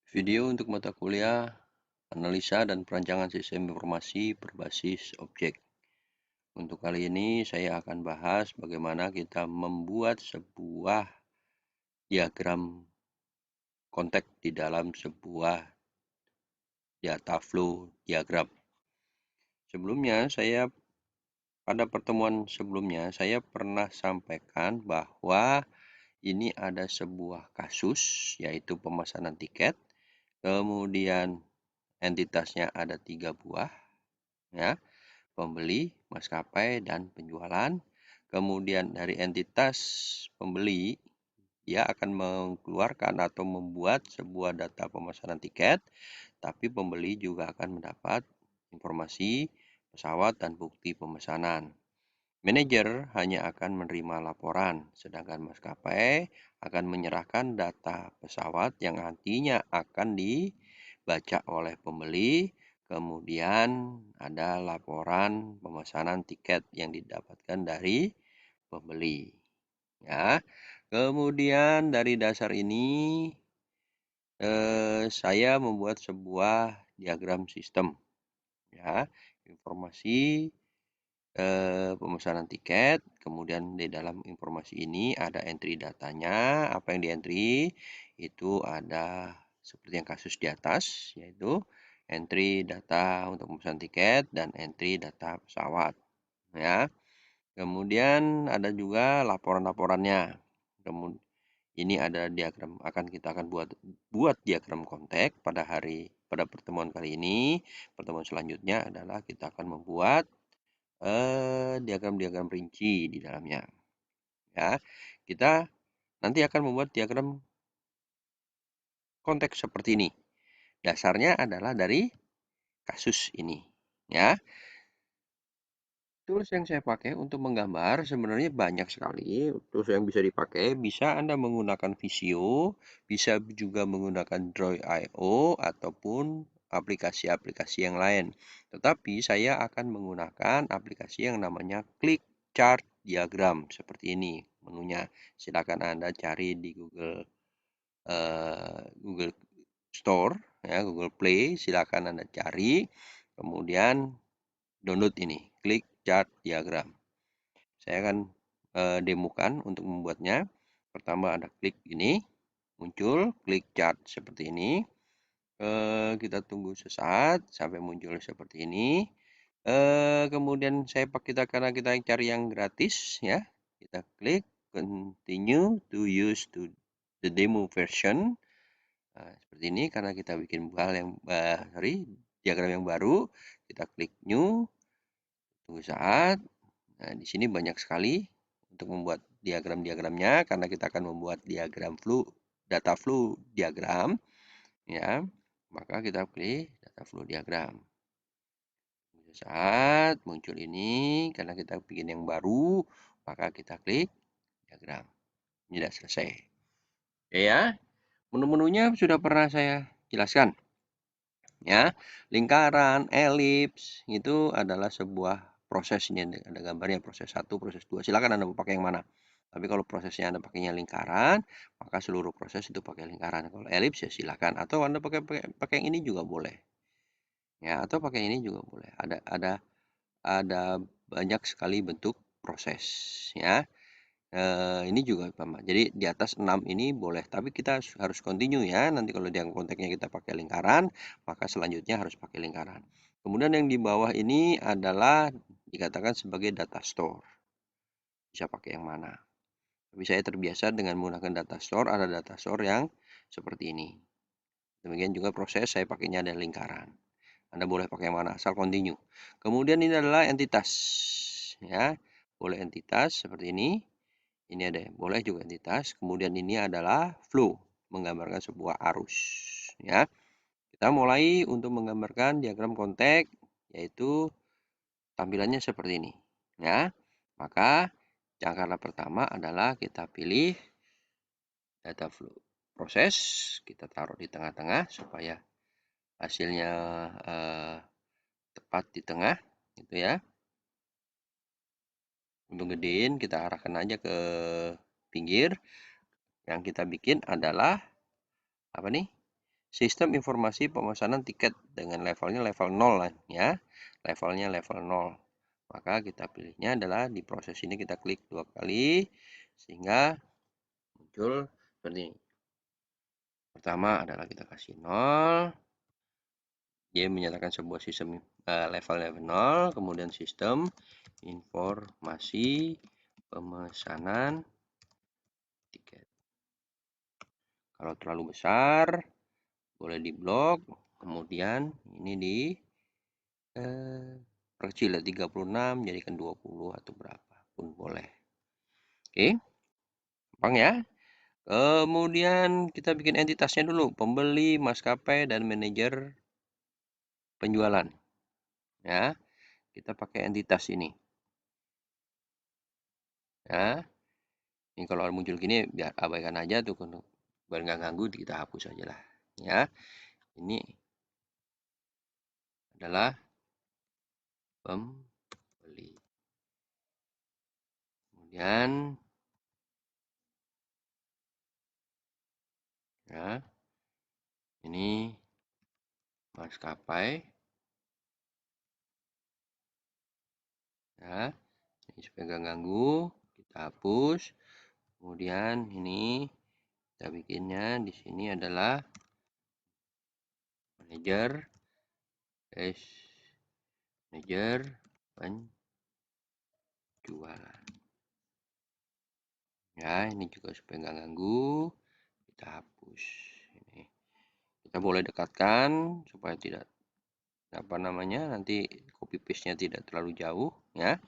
Video untuk mata kuliah Analisa dan Perancangan Sistem Informasi Berbasis Objek. Untuk kali ini saya akan bahas bagaimana kita membuat sebuah diagram konteks di dalam sebuah data flow diagram. Pada pertemuan sebelumnya saya pernah sampaikan bahwa ini ada sebuah kasus, yaitu pemesanan tiket. Kemudian entitasnya ada 3 buah, ya. Pembeli, maskapai, dan penjualan. Kemudian dari entitas pembeli, dia akan mengeluarkan atau membuat sebuah data pemesanan tiket, tapi pembeli juga akan mendapat informasi pesawat dan bukti pemesanan. Manajer hanya akan menerima laporan, sedangkan maskapai akan menyerahkan data pesawat yang nantinya akan dibaca oleh pembeli. Kemudian ada laporan pemesanan tiket yang didapatkan dari pembeli. Ya. Kemudian dari dasar ini saya membuat sebuah diagram sistem. Ya, informasi pemesanan tiket. Kemudian di dalam informasi ini ada entry datanya. Apa yang di entry itu ada seperti yang kasus di atas, yaitu entry data untuk pemesanan tiket dan entry data pesawat, ya. Kemudian ada juga laporan-laporannya. Kemudian ini ada diagram, kita akan buat diagram konteks pada pertemuan kali ini. Pertemuan selanjutnya adalah kita akan membuat diagram-diagram rinci di dalamnya. Ya, kita nanti akan membuat diagram konteks seperti ini. Dasarnya adalah dari kasus ini. Ya, tools yang saya pakai untuk menggambar sebenarnya banyak sekali. Tools yang bisa dipakai, bisa Anda menggunakan Visio, bisa juga menggunakan Draw.io ataupun aplikasi-aplikasi yang lain. Tetapi saya akan menggunakan aplikasi yang namanya Click Chart Diagram seperti ini menunya. Silakan Anda cari di Google Store, ya, Google Play. Silakan Anda cari, kemudian download ini, Click Chart Diagram. Saya akan demokan untuk membuatnya. Pertama ada klik ini, muncul klik chart seperti ini. Kita tunggu sesaat sampai muncul seperti ini. Kemudian karena kita cari yang gratis, ya, kita klik continue to use the demo version. Nah, seperti ini karena kita bikin diagram yang baru, kita klik new, tunggu saat. Nah, di sini banyak sekali untuk membuat diagram-diagramnya karena kita akan membuat data flow diagram, ya. Maka kita pilih data flow diagram. Saat muncul ini karena kita bikin yang baru, maka kita klik diagram. Ini sudah selesai. Oke, ya. Menu-menunya sudah pernah saya jelaskan. Ya, lingkaran, elips itu adalah sebuah proses. Ini ada gambarnya proses 1, proses 2. Silakan Anda mau pakai yang mana. Tapi kalau prosesnya Anda pakainya lingkaran, maka seluruh proses itu pakai lingkaran. Kalau elips ya silakan, atau Anda pakai yang ini juga boleh. Ya, atau pakai ini juga boleh. Ada banyak sekali bentuk proses, ya. Ini juga sama. Jadi di atas 6 ini boleh, tapi kita harus continue, ya. Nanti kalau yang konteksnya kita pakai lingkaran, maka selanjutnya harus pakai lingkaran. Kemudian yang di bawah ini adalah dikatakan sebagai data store. Bisa pakai yang mana. Tapi saya terbiasa dengan menggunakan data store, ada data store yang seperti ini. Demikian juga proses saya pakainya ada lingkaran. Anda boleh pakai yang mana, asal continue. Kemudian ini adalah entitas, ya. Boleh entitas seperti ini. Ini ada, boleh juga entitas. Kemudian ini adalah flow, menggambarkan sebuah arus, ya. Kita mulai untuk menggambarkan diagram konteks, yaitu tampilannya seperti ini, ya. Maka cara pertama adalah kita pilih data flow proses, kita taruh di tengah-tengah supaya hasilnya tepat di tengah, gitu, ya. Untuk gedein kita arahkan aja ke pinggir. Yang kita bikin adalah apa nih? sistem informasi pemesanan tiket dengan levelnya level 0 lah ya. Levelnya level 0. Maka kita pilihnya adalah di proses ini kita klik 2 kali sehingga muncul seperti ini. Pertama adalah kita kasih 0. Dia menyatakan sebuah sistem level 0, kemudian sistem informasi pemesanan tiket. Kalau terlalu besar boleh diblok, kemudian ini di perkecil 36 jadikan 20 atau berapa pun boleh. Oke, gampang ya. Kemudian kita bikin entitasnya dulu, pembeli, maskapai, dan manajer penjualan. Ya, kita pakai entitas ini. Ya, ini kalau muncul gini biar abaikan aja tuh, biar nggak ganggu kita hapus aja lah. Ya, ini adalah pembeli. Kemudian ya, ini maskapai. Ya, ini supaya nggak ganggu, kita hapus. Kemudian ini kita bikinnya di sini adalah manajer penjualan. Ya, ini juga supaya nggak ganggu, kita hapus. Ini kita boleh dekatkan supaya tidak nanti copy paste-nya tidak terlalu jauh ya.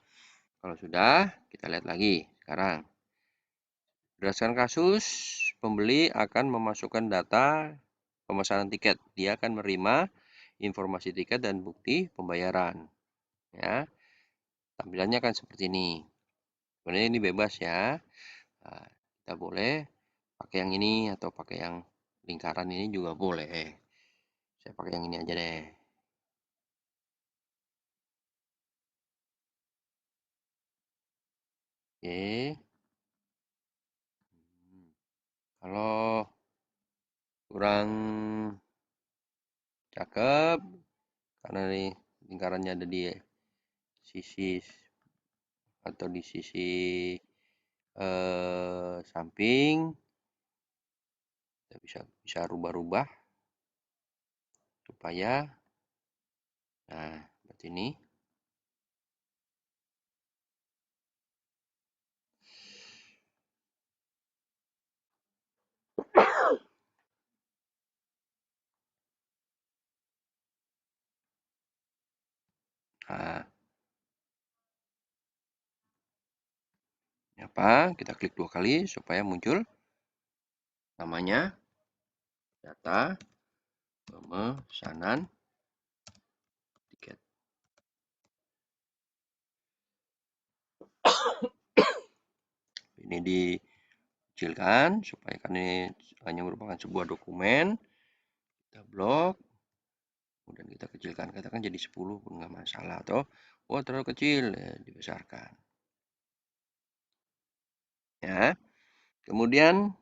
Kalau sudah, kita lihat lagi sekarang. Berdasarkan kasus, pembeli akan memasukkan data pemesanan tiket. Dia akan menerima informasi tiket dan bukti pembayaran. Ya, tampilannya kan seperti ini. Sebenarnya ini bebas ya. Nah, kita boleh pakai yang ini atau pakai yang lingkaran ini juga boleh. Saya pakai yang ini aja deh. Oke. Kalau kurang cakep karena ini lingkarannya ada di sisi atau di sisi samping, kita bisa rubah-rubah supaya seperti ini. Nah, apa? Kita klik 2 kali supaya muncul namanya data pemesanan tiket. Ini dikecilkan supaya kan ini hanya merupakan sebuah dokumen. Kita blok, kemudian kita kecilkan, katakan jadi 10 pun nggak masalah, atau terlalu kecil ya, dibesarkan ya. Kemudian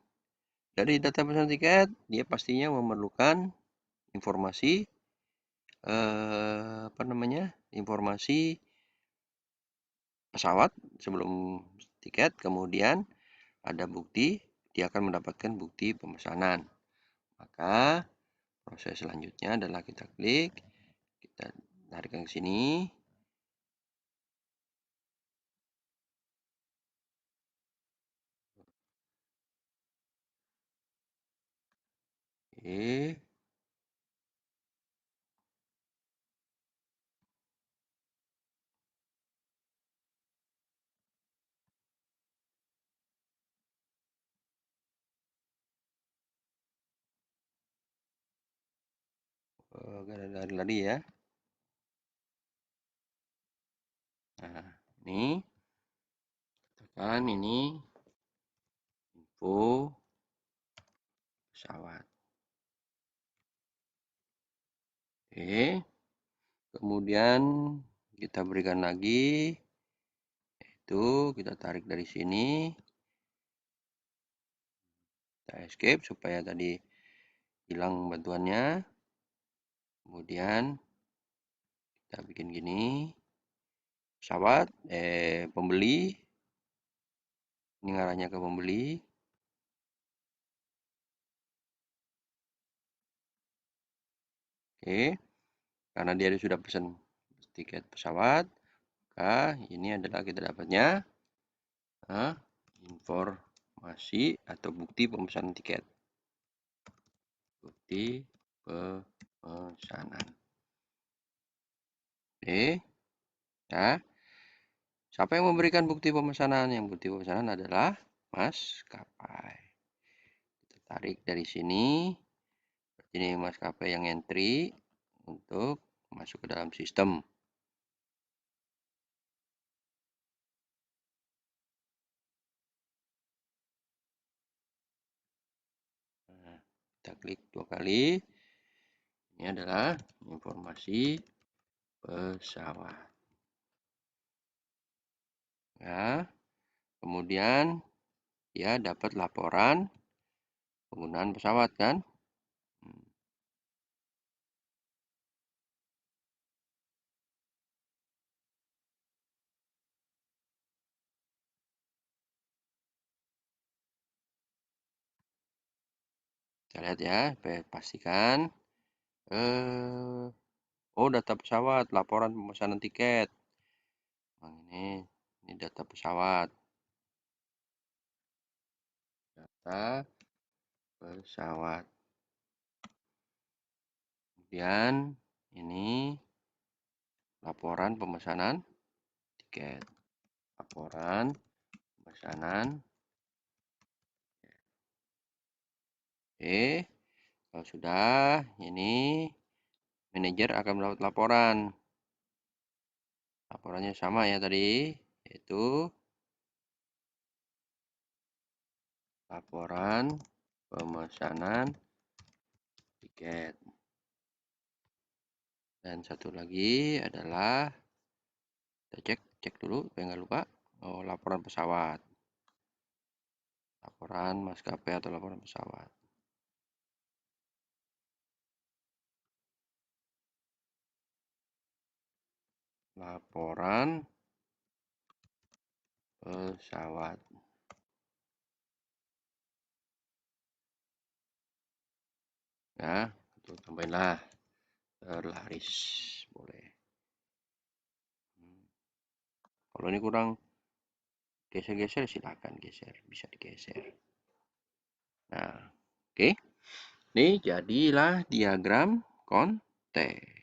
dari data pemesanan tiket dia pastinya memerlukan informasi informasi pesawat sebelum tiket, kemudian ada bukti, dia akan mendapatkan bukti pemesanan. Maka proses selanjutnya adalah kita klik, kita tarik ke sini. Oke. Lari-lari ya. Nah, ini katakan ini info pesawat. Oke. Kemudian kita berikan lagi, yaitu kita tarik dari sini, kita escape supaya tadi hilang bantuannya. Kemudian kita bikin gini, pesawat, pembeli, ini ngarahnya ke pembeli. Oke, karena dia sudah pesan tiket pesawat, maka ini adalah kita dapatnya informasi atau bukti pemesanan tiket. Bukti pemesanan. Oke, ya. Siapa yang memberikan bukti pemesanan? Yang bukti pemesanan adalah maskapai. Kita tarik dari sini. Ini maskapai yang entry untuk masuk ke dalam sistem. Nah, kita klik 2 kali. Ini adalah informasi pesawat. Ya, kemudian dia dapat laporan penggunaan pesawat kan. Kita lihat ya, pastikan. Oh, data pesawat, laporan pemesanan tiket. Ini data pesawat. Data pesawat. Kemudian ini laporan pemesanan tiket. Laporan pemesanan. Oke, kalau sudah, ini manajer akan mendapat laporan. Laporannya sama ya tadi, yaitu laporan pemesanan tiket. Dan satu lagi adalah kita cek dulu supaya nggak lupa. Oh, laporan pesawat. Laporan maskapai atau laporan pesawat. Laporan pesawat. Ya, itu tambahinlah terlaris, boleh. Kalau ini kurang geser-geser, silakan geser, bisa digeser. Nah, oke. Ini jadilah diagram konten.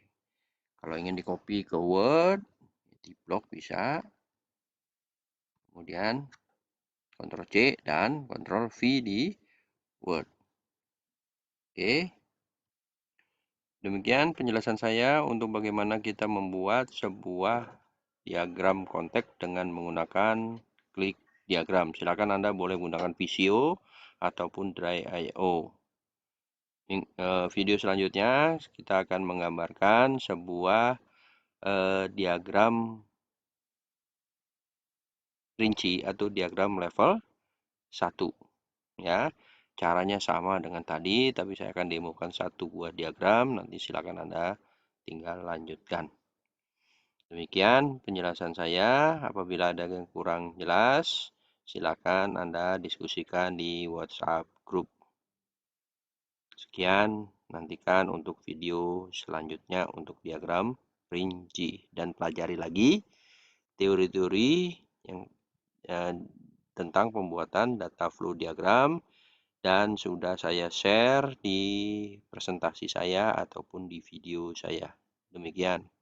Kalau ingin di copy ke Word, di blok bisa. Kemudian Ctrl C dan Ctrl V di Word. Oke. Demikian penjelasan saya untuk bagaimana kita membuat sebuah diagram konteks dengan menggunakan klik diagram. Silakan Anda boleh menggunakan Visio ataupun Dry.io. Video selanjutnya kita akan menggambarkan sebuah diagram rinci atau diagram level 1. Ya, caranya sama dengan tadi, tapi saya akan demokan satu buah diagram. Nanti silakan Anda tinggal lanjutkan. Demikian penjelasan saya. Apabila ada yang kurang jelas, silakan Anda diskusikan di WhatsApp grup. Sekian, nantikan untuk video selanjutnya untuk diagram rinci dan pelajari lagi teori-teori yang tentang pembuatan data flow diagram dan sudah saya share di presentasi saya ataupun di video saya. Demikian.